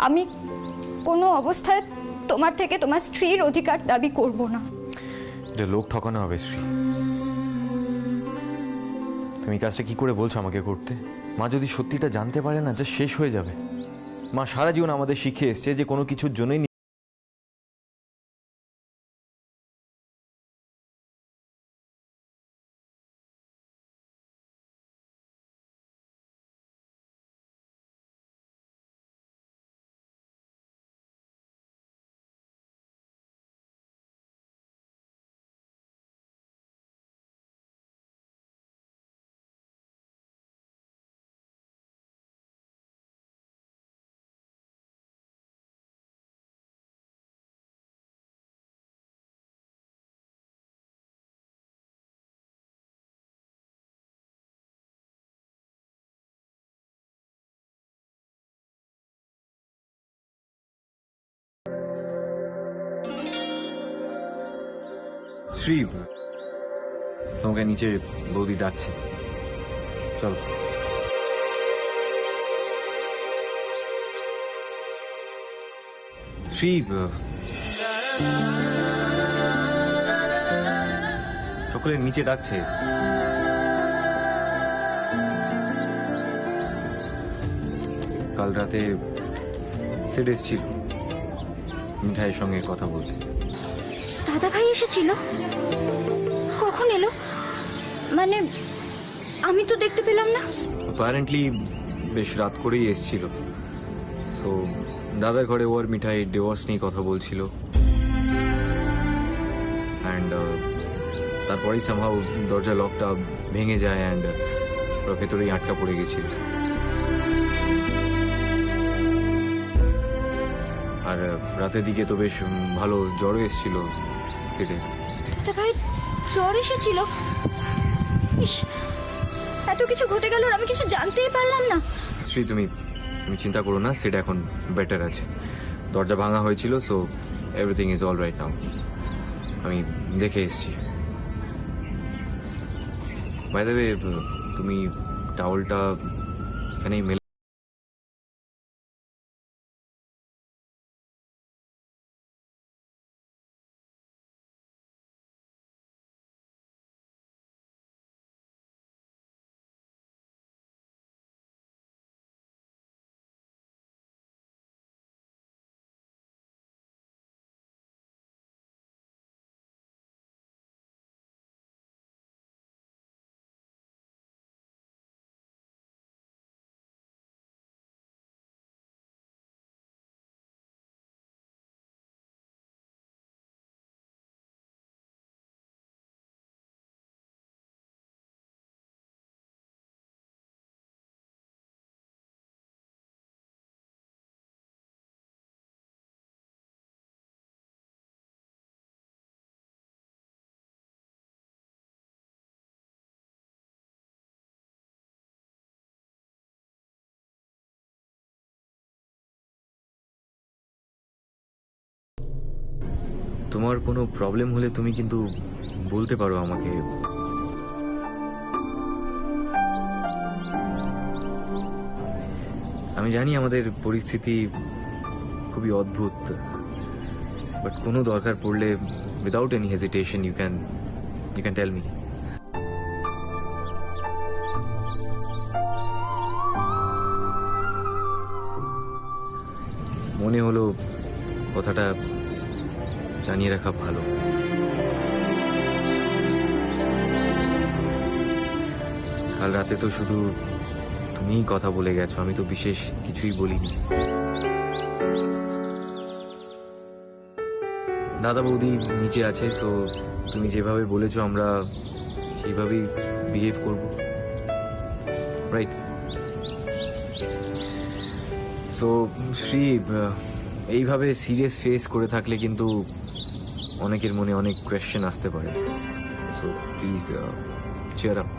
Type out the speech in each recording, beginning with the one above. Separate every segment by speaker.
Speaker 1: আমি কোনো অবস্থায় তোমার থেকে তোমার স্ত্রীর অধিকার দাবি করব না।
Speaker 2: এটা লোক ঠকানো হবে শ্রী। তুমি কাজটা কি করে বলছো আমাকে করতে? মা যদি সত্যিটা জানতে পারে না, যা শেষ হয়ে যাবে। মা সারা জীবন আমাদের শিখে এসছে যে কোনো কিছুর জন্যই শ্রী, তোমাকে নিচে বৌদি ডাকছে, চলো। শ্রী, সকলে নিচে ডাকছে। কাল রাতে সেট এসেছিল মিঠাইয়ের সঙ্গে কথা বলতে।
Speaker 1: দাদা ভাই এসেছিল? কখন এলো? মানে আমি তো দেখতে পেলাম না।
Speaker 2: অ্যাপারেন্টলি বেশ রাত করেই এসেছিল। সো দাদার ঘরে ওর মিঠাই ডিভোর্স নিয়ে কথা বলছিল, অ্যান্ড তারপরেই সামহাউ দরজা লকটা ভেঙে যায় অ্যান্ড ওর ভেতরেই আটকা পড়ে গেছিল। আর রাতের দিকে তো বেশ ভালো জ্বরও এসেছিল সেটে।
Speaker 1: দাদা ভাই জ্বর এসেছিল? ইস, এত কিছু ঘটে গেল, আমি কিছু জানতেই পারলাম না।
Speaker 2: শ্রী, তুমি চিন্তা করো না, সেটা এখন বেটার আছে। দরজা ভাঙা হয়েছিল, so everything is all right now. আমি দেখে এসেছি। বাই দ্য ওয়ে, তুমি টাওয়ালটা এখানেই মেলে তোমার কোনো প্রবলেম হলে তুমি কিন্তু বলতে পারো আমাকে। আমি জানি আমাদের পরিস্থিতি খুবই অদ্ভুত, বাট কোনো দরকার পড়লে without any hesitation you can tell me. মনে হলো কথাটা জানিয়ে রাখা ভালো। কাল রাতে তো শুধু তুমিই কথা বলে গেছো, আমি তো বিশেষ কিছুই বলিনি। দাদা বৌদি নিচে আছে, সো তুমি যেভাবে বলেছো আমরা সেইভাবেই বিহেভ করব, রাইট? সো শ্রী, এইভাবে সিরিয়াস ফেস করে থাকলে কিন্তু অনেকের মনে অনেক কোয়েশ্চেন আসতে পারে। So please cheer up.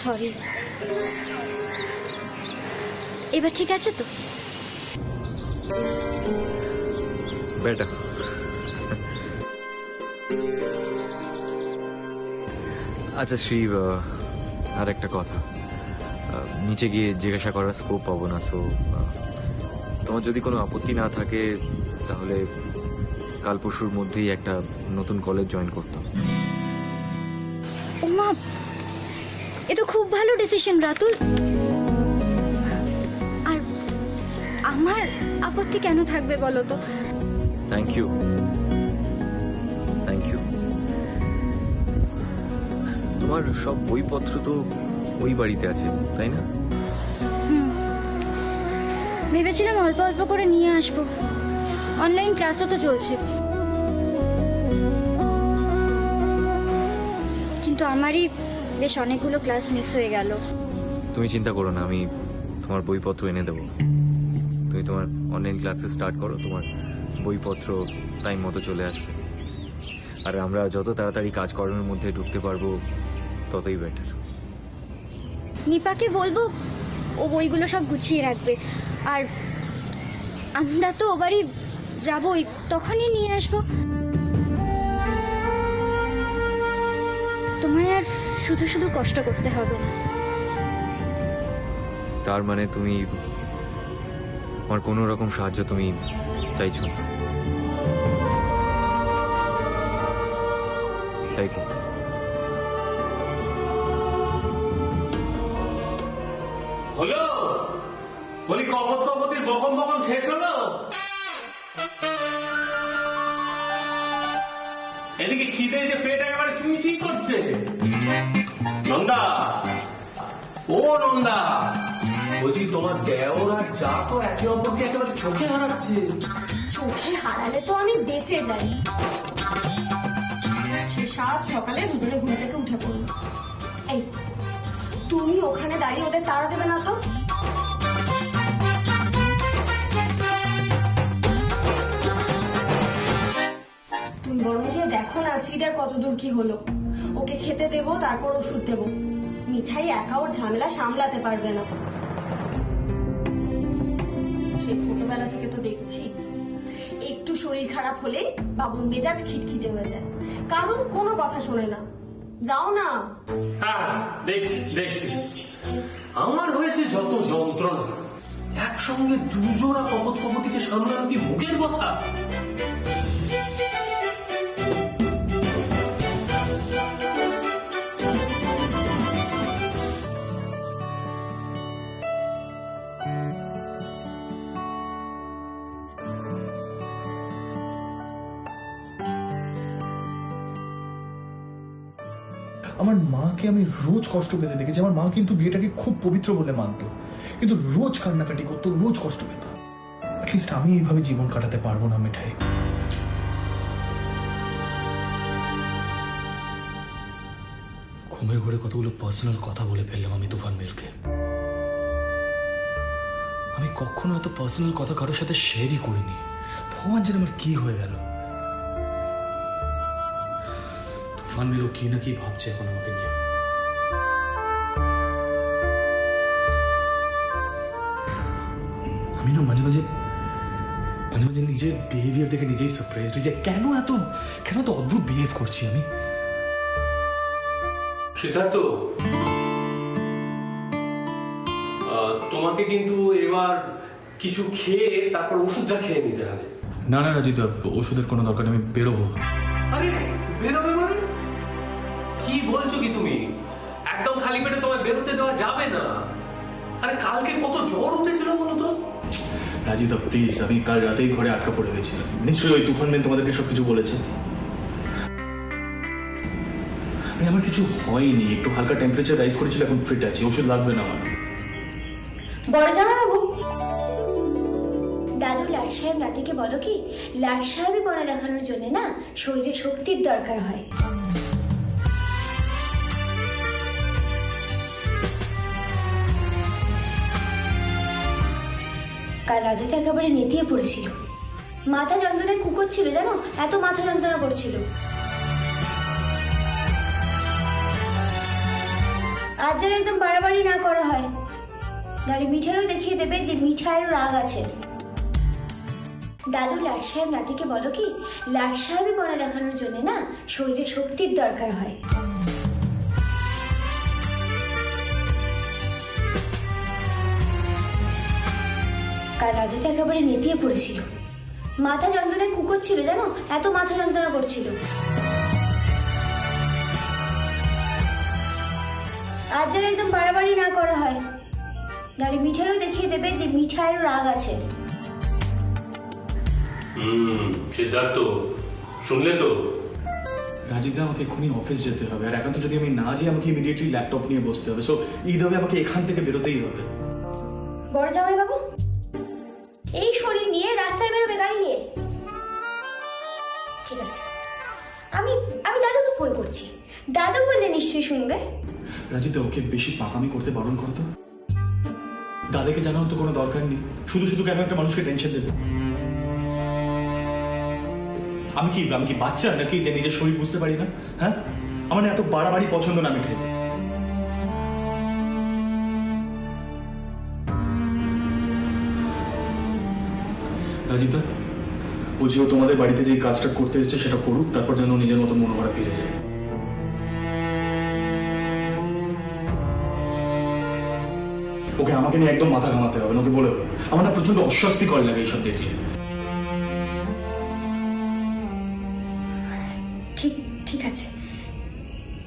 Speaker 1: Sorry. এবার ঠিক আছে তো?
Speaker 2: বেটার। আচ্ছা শ্রী, আর একটা কথা, নিচে গিয়ে জিজ্ঞাসা করার স্কোপ পাবো না, সো তোমার যদি কোনো আপত্তি না থাকে তাহলে কাল পরশুর মধ্যেই একটা নতুন কলেজ জয়েন করতাম।
Speaker 1: ও মা, এ তো খুব ভালো ডিসিশন রাতুল। আর আমার আপত্তি কেন থাকবে বলো তো?
Speaker 2: Thank you, thank you. তোমার সব বইপত্র তো ওই বাড়িতে আছে, তাই না?
Speaker 1: ভেবেছিলাম অল্প অল্প করে নিয়ে আসবো, অনলাইন ক্লাসও তো চলছে। কিন্তু আমারই বেশ অনেকগুলো ক্লাস মিস হয়ে গেল।
Speaker 2: তুমি চিন্তা করো না, আমি তোমার বইপত্র এনে দেবো। তুমি তোমার অনলাইন ক্লাসে স্টার্ট করো, তোমার বইপত্র টাইম মতো চলে আসবে। আর আমরা যত তাড়াতাড়ি কাজ করানোর মধ্যে ঢুকতে পারবো ততই বেটার।
Speaker 1: নিপাকে বলবো ও বইগুলো সব গুছিয়ে রাখবে, আর আমরা তো ও বাড়ি যাবোই, তখনই নিয়ে আসবো। তোমায় আর শুধু শুধু কষ্ট করতে হবে না।
Speaker 2: তার মানে তুমি আমার কোনো রকম সাহায্য তুমি চাইছো না, তাই তো?
Speaker 3: হলো বলি, কপত কপতির বকম বকম শেষ হলো? এদিকে খিদে যে পেট একেবারে চুইচুই করছে। নন্দা, ও নন্দা, বলছি তোমার দেওর আর যা তো একে অপরকে একেবারে চোখে হারাচ্ছে।
Speaker 4: চোখে হারালে তো আমি বেঁচে যাই। সে সাত সকালে দুজনে ঘুম থেকে উঠে পড়ল। এই তুমি ওখানে দাঁড়িয়ে ওদের তাড়া দেবে না তো? তুমি বরং গিয়ে দেখো না সিডার কতদূর কি হলো। ওকে খেতে দেবো, তারপর ওষুধ দেবো। মিঠাই একা ওর ঝামেলা সামলাতে পারবে না। সেই ছোটবেলা থেকে তো দেখছি একটু শরীর খারাপ হলেই বাবুর মেজাজ খিটখিটে হয়ে যায়, কারণ কোনো কথা শোনে না। যাও না।
Speaker 3: হ্যাঁ, দেখছি দেখছি। আমার হয়েছে যত যন্ত্রণা, একসঙ্গে দুজোড়া কপত কপতিকে সামলানো কি মুখের কথা?
Speaker 5: আমার মাকে আমি রোজ কষ্ট পেতে দেখেছি। আমার মা কিন্তু বিয়েটাকে খুব পবিত্র বলে মানত, কিন্তু রোজ কান্নাকাটি করতো, রোজ কষ্ট পেত। অ্যাটলিস্ট আমি এইভাবে জীবন কাটাতে পারবো না মিঠাই।
Speaker 6: ঘুমের ঘরে কতগুলো পার্সোনাল কথা বলে ফেললাম আমি তুফান মিলকে। আমি কখনো এত পার্সোনাল কথা কারোর সাথে শেয়ারই করিনি। ভগবান জানে আমার কি হয়ে গেল। তুফান মিলও কি না কি ভাবছে এখন আমাকে নিয়ে। আমি না মাঝে মাঝে নিজের বিহেভিয়ার দেখে নিজেই সারপ্রাইজড হই যে কেন এত অদ্ভুত বিহেভ করছি আমি।
Speaker 3: সিদ্ধার্থ, তোমাকে কিন্তু এবার কিছু খেয়ে তারপর ওষুধটা খেয়ে নিতে হবে।
Speaker 6: না না রাজিত, ওষুধের কোনো দরকার নেই, আমি বেরোবো।
Speaker 3: আরে বেরোবে মানে কি বলছো কি তুমি? একদম খালি পেটে তোমায় বেরোতে দেওয়া যাবে না। আরে কালকে কত জ্বর উঠেছিল বলো তো?
Speaker 6: রাজিত প্লিজ, আমি কাল রাতেই ঘরে আটকা পড়ে গেছিলাম। নিশ্চয়ই ওই তুফান মিল তোমাদেরকে সবকিছু বলেছে। আমার কিছু হয়নি, একটু হালকা টেম্পারেচার রাইজ করেছিল, এখন ফিট আছি, ওষুধ লাগবে না আমার।
Speaker 4: বড় জামাইবাবু, দাদু লাট সাহেব নাতিকে বলো কি, লাট সাহেবই পড়া দেখানোর জন্য না শরীরে শক্তির দরকার হয়। কাল রাতে তো একেবারে নেতিয়ে পড়েছিল, মাথা যন্ত্রণায় কুকোচ্ছিল, জানো এত মাথা যন্ত্রণা করছিল। আজ যেন একদম বাড়াবাড়ি না করা হয়, নাহলে মিঠাইও দেখিয়ে দেবে যে মিঠাইয়েরও রাগ আছে। দাদু লাট সাহেব নাতিকে বলো কি, লাট সাহেবই পড়া দেখানোর জন্য না শরীরে শক্তির দরকার হয়। কাল
Speaker 7: কাল রাতে তো একেবারে নেতিয়ে পড়েছিল, মাথা যন্ত্রণায় কুকোচ্ছিল জানো, এত মাথা যন্ত্রণা করছিল। আজ যেন একদম বাড়াবাড়ি না করা হয়, নাহলে মিঠাইও দেখিয়ে দেবে যে মিঠাইয়েরও রাগ আছে।
Speaker 3: সিদ্ধার্থ, শুনলে তো?
Speaker 6: রাজীবদা, আমাকে এক্ষুনি অফিস যেতে হবে, আর এখন তো যদি আমি না যাই আমাকে ইমিডিয়েটলি ল্যাপটপ নিয়ে বসতে হবে। সো ঈদ হবে, আমাকে এখান থেকে বেরোতেই হবে।
Speaker 7: বড় জামাই বাবু, এই শরীর নিয়ে রাস্তায় বেরোবে গাড়ি নিয়ে? ঠিক আছে, আমি আমি দাদুকে ফোন করছি, দাদু বললে নিশ্চয়ই শুনবে।
Speaker 6: রাজীবদা, ওকে বেশি পাকামি করতে বারণ করো তো। দাদাকে জানানোর তো কোনো দরকার নেই, শুধু শুধু কেন একটা মানুষকে টেনশন দেবে? আমি কি বাচ্চা নাকি যে নিজের শরীর বুঝতে পারি না? হ্যাঁ, আমার না এত বাড়াবাড়ি পছন্দ না মিঠাই। রাজীবদা, বলছি ও তোমাদের বাড়িতে যে কাজটা করতে এসেছে সেটা করুক, তারপর যেন ও নিজের মতো মনোভাব ফিরে যায়। ওকে আমাকে নিয়ে একদম মাথা ঘামাতে হবে না, ওকে বলে দেবো। আমার না প্রচন্ড অস্বস্তিকর লাগে এইসব দেখলে।
Speaker 7: ঠিক আছে,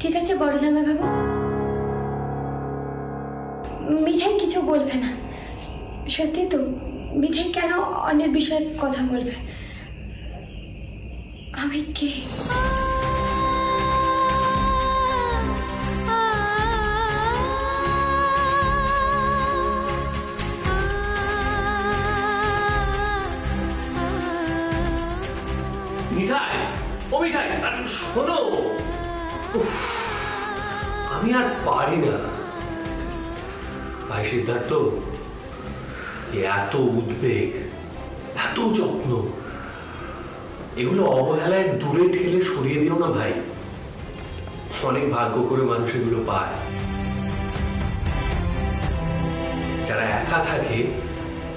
Speaker 7: ঠিক আছে বড় জামাই বাবু, মিঠাই কিছু বলবে না। সত্যি তো, মিঠাই কেন অন্যের বিষয়ে কথা বলবে? আমি কে?
Speaker 3: মিঠাই, ও মিঠাই, আর শোনো, উফ, আমি আর পারি না ভাই সিদ্ধার্থ। এত উদ্বেগ, এত যত্ন, এগুলো অবহেলায় দূরে ঠেলে সরিয়ে দিও না ভাই। অনেক ভাগ্য করে মানুষ এগুলো পায়। যারা একা থাকে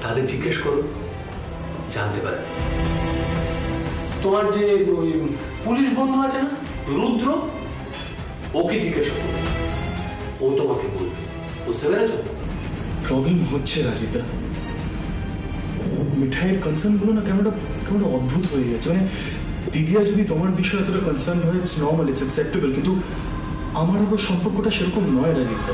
Speaker 3: তাদের জিজ্ঞেস করো, জানতে পারে। তোমার যে ওই পুলিশ বন্ধু আছে না, রুদ্র, ওকে জিজ্ঞেস করো, ও তোমাকে বলবে। বুঝতে পেরেছো?
Speaker 6: প্রবলেম হচ্ছে রাজিতা, মিঠাইয়ের কনসার্ন গুলো না কেমন অদ্ভুত হয়ে গেছে। মানে দিদিয়া যদি তোমার বিষয়ে এতটা কনসার্ন হয়, ইটস নর্মাল, ইটস অ্যাকসেপ্টেবল, কিন্তু আমার আবার সম্পর্কটা সেরকম নয় রাজিতা।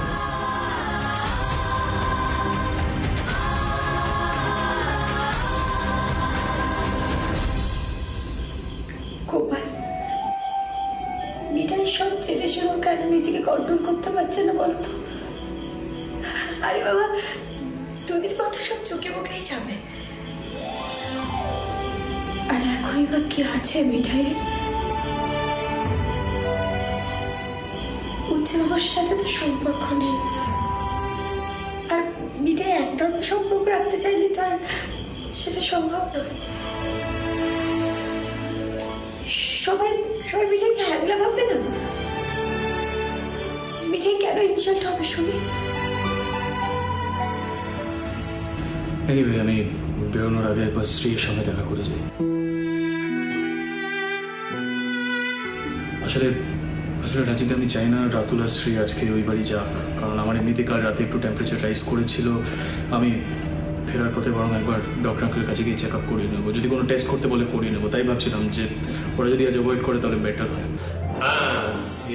Speaker 7: গোপাল, মিঠাই সব ছেড়ে শুরু কেন নিজেকে কন্ট্রোল করতে পারছে না বলতো? আরে বাবা, দুদিন পর তো সব চোখে মুখেই যাবে। আর এখনই বা কি আছে মিঠাইয়ের? উচ্চ বাবার সাথে তো সম্পর্ক নেই, আর মিঠাই একদম সম্পর্ক রাখতে চাইলে তো আর সেটা সম্ভব নয়। সবাই সবাই মিঠাইকে হ্যাংলা ভাববে না? মিঠাই কেন ইনসাল্ট হবে শুনি?
Speaker 6: এনিওয়ে, আমি বেরোনোর আগে একবার স্ত্রীর সঙ্গে দেখা করে যাই। আসলে রাজিদা, আমি চাই না রাতুল আর শ্রী আজকে ওই বাড়ি যাক, কারণ আমার এমনিতে কাল রাতে একটু টেম্পারেচার রাইজ করেছিল। আমি ফেরার পথে বরং একবার ডক্টর আঙ্কেলের কাছে গিয়ে চেক আপ করিয়ে নেবো, যদি কোনো টেস্ট করতে বলে করিয়ে নেবো। তাই ভাবছিলাম যে ওরা যদি আজ অ্যাভয়েড করে তাহলে বেটার হয়।
Speaker 3: হ্যাঁ,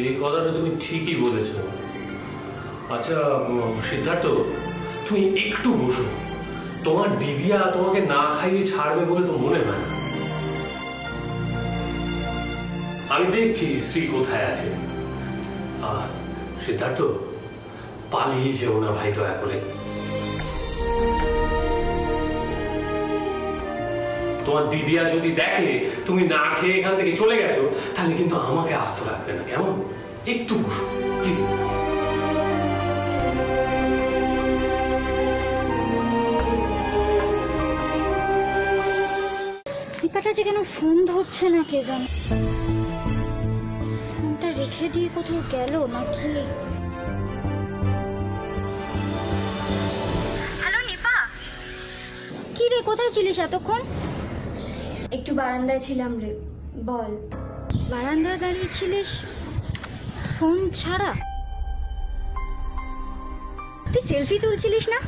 Speaker 3: এই কথাটা তুমি ঠিকই বলেছো। আচ্ছা সিদ্ধার্থ, তুমি একটু বসো। তোমার দিদিয়া তোমাকে না খাইয়ে ছাড়বে বলে তো মনে হয় না। আমি দেখছি শ্রী কোথায় আছে। সিদ্ধার্থ, পালিয়ে যেও না ভাই, দয়া করে। তোমার দিদিয়া যদি দেখে তুমি না খেয়ে এখান থেকে চলে গেছো, তাহলে কিন্তু আমাকে আস্ত রাখবে না, কেমন? একটু বসো প্লিজ।
Speaker 1: দীপাটা যে কেন ফোন ধরছে না কে জানে? ফোনটা রেখে দিয়ে কোথাও গেল নাকি? হ্যালো নিপা, কি রে, কোথায় ছিলিস এতক্ষণ?
Speaker 7: একটু বারান্দায় ছিলাম রে, বল।
Speaker 1: বারান্দায় দাঁড়িয়ে ছিলিস ফোন ছাড়া? তুই সেলফি তুলছিলিস না?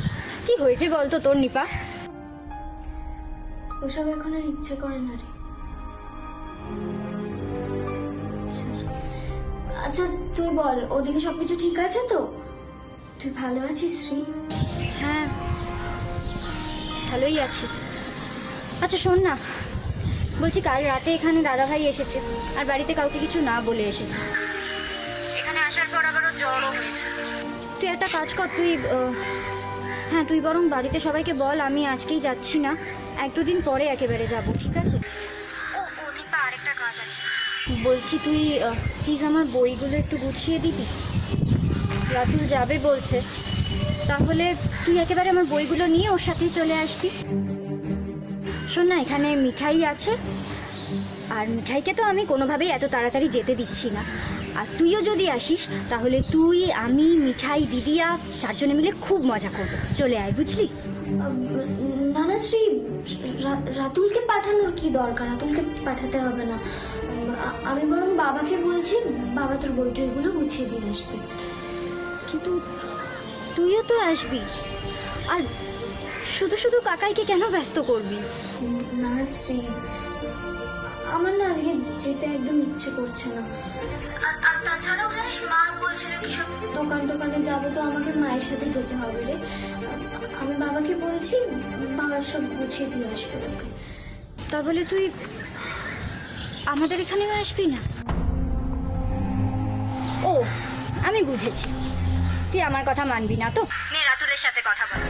Speaker 1: কি হয়েছে বলতো তোর নিপা? ওসব এখন আর ইচ্ছে করে না রে। আচ্ছা তুই বল, ওদিকে সবকিছু ঠিক আছে তো? তুই ভালো আছিস শ্রী? হ্যাঁ ভালোই আছি। আচ্ছা শোন না, বলছি কাল রাতে এখানে দাদাভাই এসেছে আর বাড়িতে কাউকে কিছু না বলে এসেছে। এখানে আসার পর আবারও জ্বরও হয়েছে। তুই একটা কাজ কর, হ্যাঁ তুই বরং বাড়িতে সবাইকে বল আমি আজকেই যাচ্ছি না, 1-2 দিন পরে একেবারে যাব, ঠিক আছে? ও দীপা, আরেকটা কাজ আছে। বলছি তুই প্লিজ আমার বইগুলো একটু গুছিয়ে দিবি। রাতুল যাবে বলছে, তাহলে তুই একেবারে আমার বইগুলো নিয়ে ওর সাথেই চলে আসবি। শোন না, এখানে মিঠাই আছে, আর মিঠাইকে তো আমি কোনোভাবেই এত তাড়াতাড়ি যেতে দিচ্ছি না। আর তুইও যদি আসিস তাহলে তুই, আমি, মিঠাই, দিদিয়া 4 জনে মিলে খুব মজা করবো। চলে আয়, বুঝলি?
Speaker 8: নানা শ্রী, রাতুলকে পাঠানোর কি দরকার? রাতুলকে পাঠাতে হবে না, আমি বরং বাবাকে বলছি, বাবা তোর বই টইগুলো গুছিয়ে দিয়ে আসবে।
Speaker 1: কিন্তু তুইও তো আসবি, আর শুধু শুধু কাকাইকে কেন ব্যস্ত করবি?
Speaker 8: না শ্রী, আমার না আজকে যেতে একদম ইচ্ছে করছে না। আর তাছাড়াও জানিস, মা বলছিল কি সব দোকানে যাবো, তো আমাকে মায়ের সাথে যেতে হবে রে। আমি বাবাকে বলছি, বাবা সব গুছিয়ে দিয়ে আসবে তোকে।
Speaker 1: তাহলে তুই আমাদের এখানেও আসবি না? ও আমি বুঝেছি, তুই আমার কথা মানবি না তো? নে রাতুলের সাথে কথা বল।